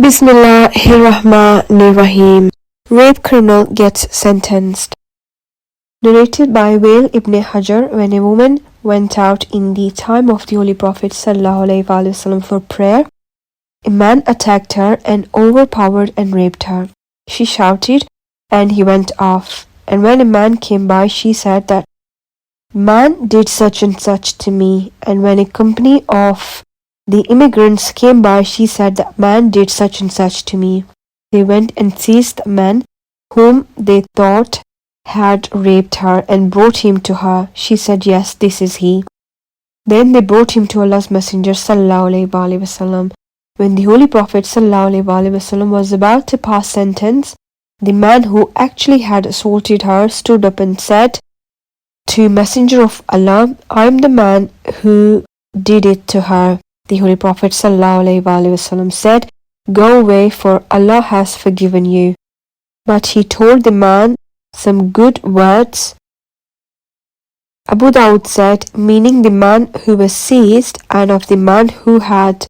Bismillahirrahmanirrahim. Rape criminal gets sentenced. Narrated by Wale Ibn Hajar. When a woman went out in the time of the Holy Prophet ﷺ for prayer, a man attacked her and overpowered and raped her. She shouted and he went off. And when a man came by, she said that man did such and such to me. And when a company of the immigrants came by, she said that man did such and such to me. They went and seized the man whom they thought had raped her and brought him to her. She said, yes, this is he. Then they brought him to Allah's Messenger sallallahu alaihi wasallam. When the Holy Prophet sallallahu alaihi wasallam was about to pass sentence, the man who actually had assaulted her stood up and said to Messenger of Allah, I am the man who did it to her. The Holy Prophet ﷺ said, go away, for Allah has forgiven you. But he told the man some good words. Abu Dawud said, meaning the man who was seized, and of the man who had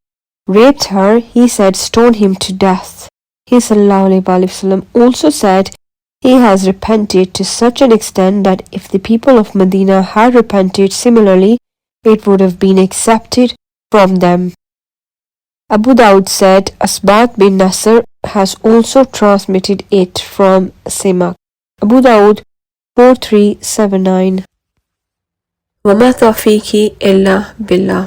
raped her, he said, stone him to death. He ﷺ also said, he has repented to such an extent that if the people of Medina had repented similarly, it would have been accepted from them. Abu Dawud said, Asbat bin Nasr has also transmitted it from Simak. Abu Dawud 4379. وَمَا تَوْفِيقِي إِلَّا بِاللَّهِ.